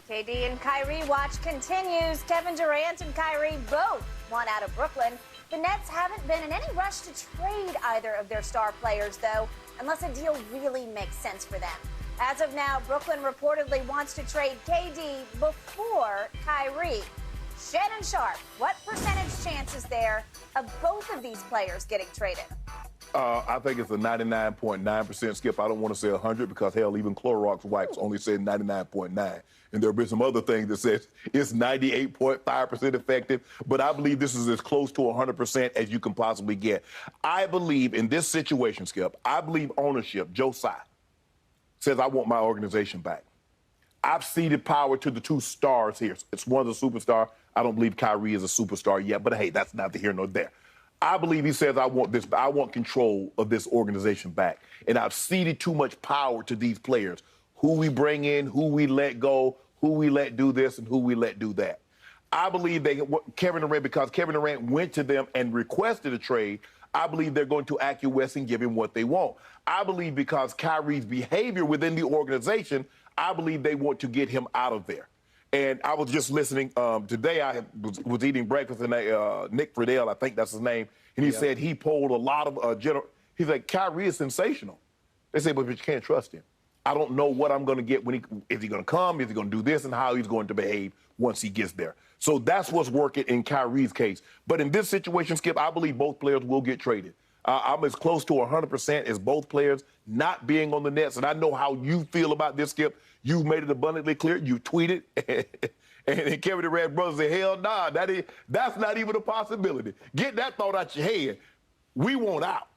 KD and Kyrie watch continues. Kevin Durant and Kyrie both want out of Brooklyn. The Nets haven't been in any rush to trade either of their star players, though, unless a deal really makes sense for them. As of now, Brooklyn reportedly wants to trade KD before Kyrie. Shannon Sharp, what percentage chance is there of both of these players getting traded? I think it's a 99.9%, Skip. I don't want to say 100 because, hell, even Clorox wipes only say 99.9. And there have been some other things that says it's 98.5% effective. But I believe this is as close to 100% as you can possibly get. I believe in this situation, Skip, I believe ownership, Joe Tsai, says, I want my organization back. I've ceded power to the two stars here. It's one of the superstars. I don't believe Kyrie is a superstar yet, but hey, that's neither here nor there. I believe he says, I want control of this organization back. And I've ceded too much power to these players. Who we bring in, who we let go, who we let do this, and who we let do that. I believe Kevin Durant, because Kevin Durant went to them and requested a trade, I believe they're going to acquiesce and give him what they want. I believe because Kyrie's behavior within the organization, I believe they want to get him out of there. And I was just listening today. I was eating breakfast, and Nick Friedel, I think that's his name, and he said he polled a lot of he's like, Kyrie is sensational. They say, but you can't trust him. I don't know what I'm going to get is he going to come, is he going to do this, and how he's going to behave once he gets there. So that's what's working in Kyrie's case. But in this situation, Skip, I believe both players will get traded. I'm as close to 100% as both players not being on the Nets. And I know how you feel about this, Skip. You've made it abundantly clear. You tweeted. And Kevin Durant brothers say, hell nah, that's not even a possibility. Get that thought out your head. We want out.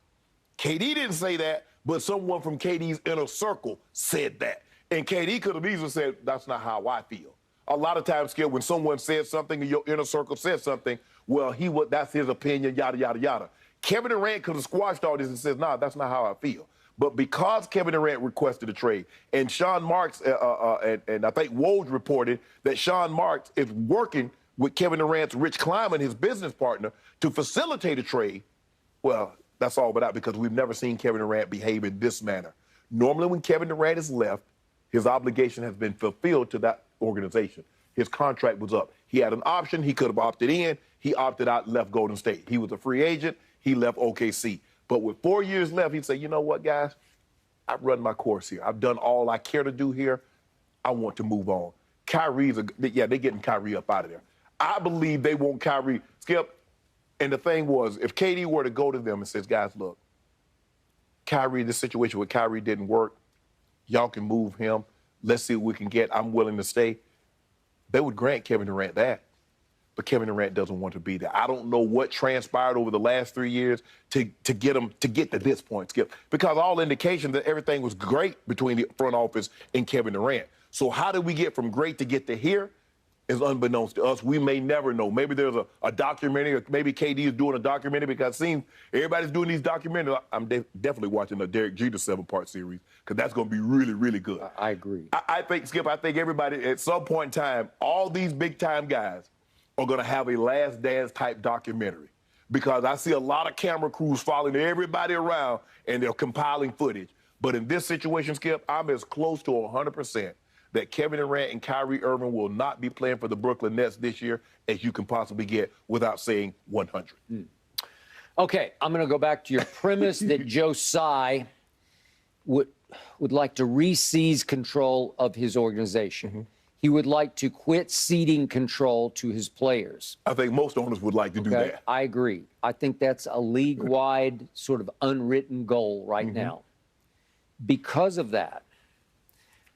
KD didn't say that, but someone from KD's inner circle said that. And KD could have easily said, that's not how I feel. A lot of times, Skip, when someone says something and your inner circle says something, well, that's his opinion, yada, yada, yada. Kevin Durant could have squashed all this and says, nah, that's not how I feel. But because Kevin Durant requested a trade, and Sean Marks, and I think Woj reported that Sean Marks is working with Kevin Durant's Rich Kleiman, his business partner, to facilitate a trade, well, that's all but out because we've never seen Kevin Durant behave in this manner. Normally when Kevin Durant is left, his obligation has been fulfilled to that organization. His contract was up. He had an option. He could have opted in. He opted out, left Golden State. He was a free agent. He left OKC. But with 4 years left, he said, you know what, guys? I've run my course here. I've done all I care to do here. I want to move on. They're getting Kyrie up out of there. I believe they want Kyrie. Skip, and the thing was, if KD were to go to them and says, guys, look, Kyrie, this situation with Kyrie didn't work. Y'all can move him. Let's see what we can get. I'm willing to stay. They would grant Kevin Durant that. But Kevin Durant doesn't want to be there. I don't know what transpired over the last 3 years to get to this point, Skip, because all indications that everything was great between the front office and Kevin Durant. So how did we get from great to get to here is unbeknownst to us. We may never know. Maybe there's a documentary, or maybe KD is doing a documentary because it seems everybody's doing these documentaries. I'm definitely watching the Derek Jeter 7-part series because that's going to be really, really good. I agree. I think, Skip, I think everybody at some point in time, all these big-time guys are going to have a Last Dance type documentary because I see a lot of camera crews following everybody around and they're compiling footage. But in this situation, Skip, I'm as close to 100% that Kevin Durant and Kyrie Irving will not be playing for the Brooklyn Nets this year as you can possibly get without saying 100. Okay, I'm going to go back to your premise that Joe Tsai would like to re-seize control of his organization. Mm-hmm. He would like to quit ceding control to his players. I think most owners would like to do that. I agree. I think that's a league-wide sort of unwritten goal right now. Because of that,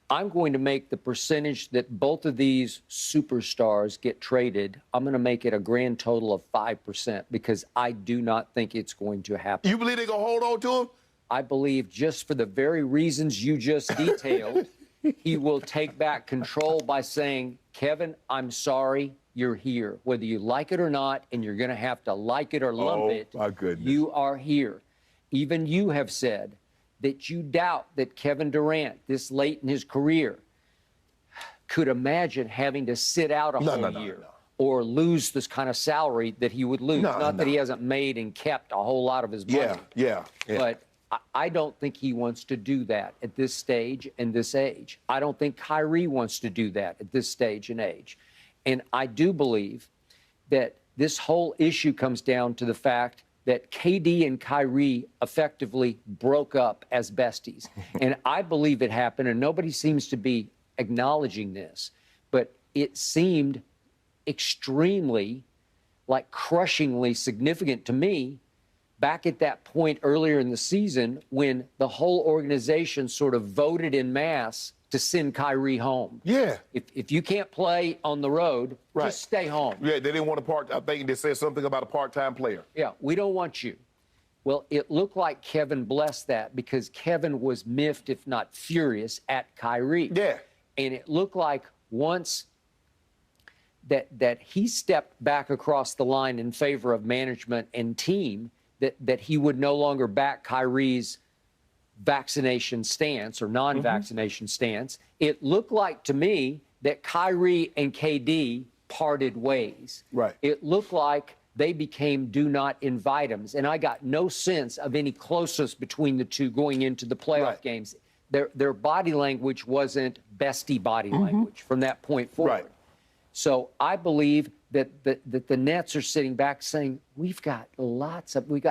I'm going to make the percentage that both of these superstars get traded, I'm going to make it a grand total of 5% because I do not think it's going to happen. You believe they're going to hold on to him? I believe just for the very reasons you just detailed, he will take back control by saying, Kevin, I'm sorry, you're here. Whether you like it or not, and you're going to have to like it or lump it, my goodness. You are here. Even you have said that you doubt that Kevin Durant, this late in his career, could imagine having to sit out a whole year or lose this kind of salary that he would lose. Not that he hasn't made and kept a whole lot of his money. Yeah. But I don't think he wants to do that at this stage and this age. I don't think Kyrie wants to do that at this stage and age. And I do believe that this whole issue comes down to the fact that KD and Kyrie effectively broke up as besties. And I believe it happened, and nobody seems to be acknowledging this, but it seemed extremely, like crushingly significant to me back at that point earlier in the season when the whole organization sort of voted en masse to send Kyrie home. Yeah. If you can't play on the road, just stay home. Yeah, they didn't want to park. I think they said something about a part-time player. Yeah, we don't want you. Well, it looked like Kevin blessed that because Kevin was miffed, if not furious, at Kyrie. Yeah. And it looked like once that he stepped back across the line in favor of management and team, that he would no longer back Kyrie's vaccination stance or non-vaccination stance. It looked like to me that Kyrie and KD parted ways. Right. It looked like they became do not invite-ems, and I got no sense of any closeness between the two going into the playoff games. Their body language wasn't bestie body language from that point forward. Right. So I believe that the Nets are sitting back saying, we've got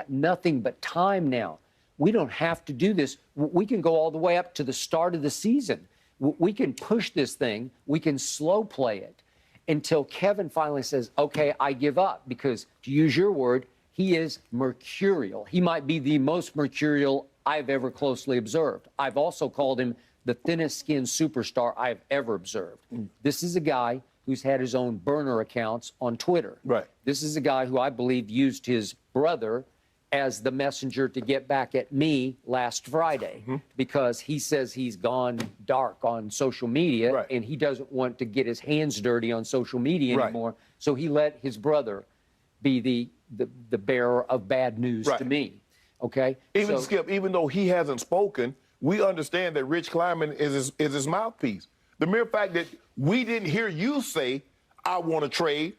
nothing but time now. We don't have to do this. We can go all the way up to the start of the season. We can push this thing. We can slow play it until Kevin finally says, okay, I give up. Because to use your word, he is mercurial. He might be the most mercurial I've ever closely observed. I've also called him the thinnest skinned superstar I've ever observed. This is a guy who's had his own burner accounts on Twitter. Right. This is a guy who I believe used his brother as the messenger to get back at me last Friday because he says he's gone dark on social media and he doesn't want to get his hands dirty on social media anymore. So he let his brother be the bearer of bad news to me. Okay? Even Skip, even though he hasn't spoken, we understand that Rich Kleiman is his mouthpiece. The mere fact that we didn't hear you say, I want to trade,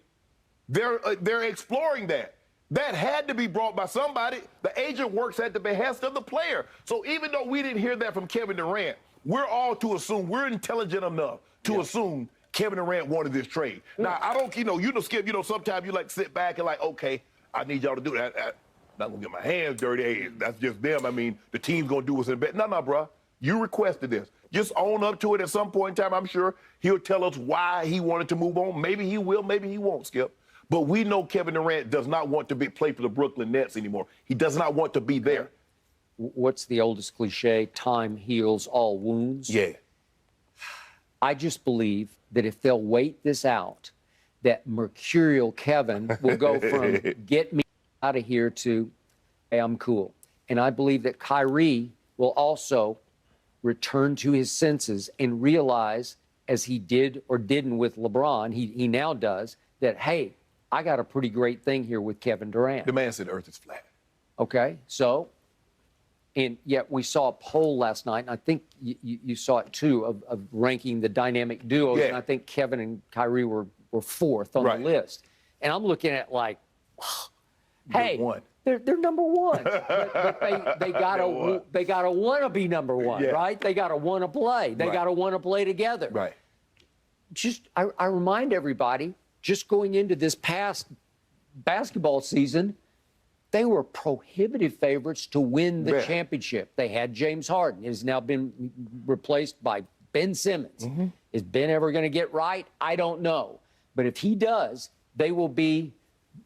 they're exploring that. That had to be brought by somebody. The agent works at the behest of the player. So even though we didn't hear that from Kevin Durant, we're all to assume, we're intelligent enough to assume Kevin Durant wanted this trade. Now, I don't, Skip, sometimes you like sit back and like, okay, I need y'all to do that. I'm not going to get my hands dirty. Hey, that's just them. I mean, the team's going to do what's in bed. No, bro. You requested this. Just own up to it at some point in time. I'm sure he'll tell us why he wanted to move on. Maybe he will, maybe he won't, Skip. But we know Kevin Durant does not want to play for the Brooklyn Nets anymore. He does not want to be there. What's the oldest cliche? Time heals all wounds. Yeah. I just believe that if they'll wait this out, that mercurial Kevin will go from get me out of here to, hey, I'm cool. And I believe that Kyrie will also return to his senses and realize, as he did or didn't with LeBron, he now does, that, hey, I got a pretty great thing here with Kevin Durant. The man said the earth is flat. Okay, so, and yet we saw a poll last night, and I think you saw it too, of ranking the dynamic duos, and I think Kevin and Kyrie were fourth on the list. And I'm looking at like, hey, they're number one. but they gotta want to be number one, right? They gotta want to play. They gotta want to play together. Right. Just, I remind everybody, just going into this past basketball season, they were prohibitive favorites to win the championship. They had James Harden. It has now been replaced by Ben Simmons. Is Ben ever going to get right? I don't know. But if he does, they will be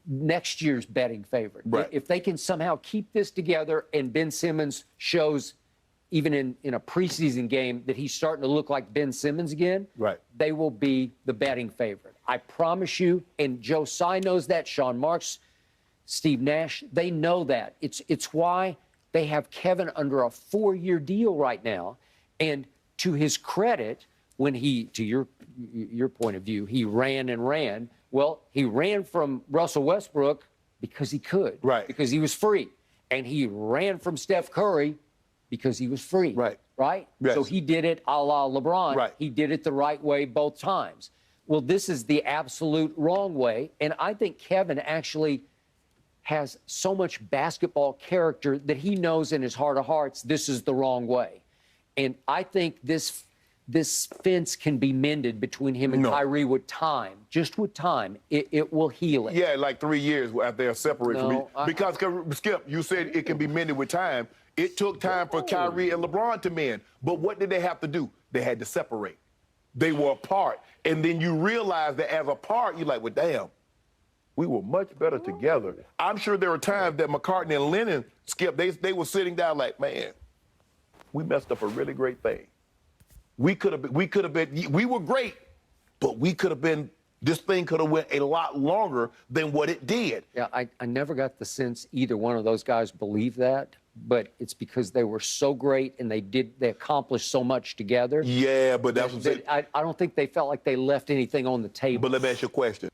next year's betting favorite. Right. If they can somehow keep this together and Ben Simmons shows, even in a preseason game, that he's starting to look like Ben Simmons again, they will be the betting favorite. I promise you, and Joe Tsai knows that, Sean Marks, Steve Nash, they know that. It's why they have Kevin under a 4-year deal right now. And to his credit, when he, to your point of view, he ran and ran. Well, he ran from Russell Westbrook because he could. Because he was free. And he ran from Steph Curry because he was free. Right? Yes. So he did it a la LeBron. He did it the right way both times. Well, this is the absolute wrong way. And I think Kevin actually has so much basketball character that he knows in his heart of hearts this is the wrong way. And I think this fence can be mended between him and Kyrie with time. Just with time, it will heal it. Yeah, like 3 years after they're separated from me. No, Because, Skip, you said it can be mended with time. It took time for Kyrie and LeBron to mend. But what did they have to do? They had to separate. They were apart. And then you realize that as a part, you're like, well, damn, we were much better together. I'm sure there were times that McCartney and Lennon, Skip, they were sitting down like, man, we messed up a really great thing. We were great, but we could have been, this thing could have went a lot longer than what it did. Yeah, I never got the sense either one of those guys believed that, but it's because they were so great and they accomplished so much together. Yeah, but that's what I'm saying. I don't think they felt like they left anything on the table. But let me ask you a question.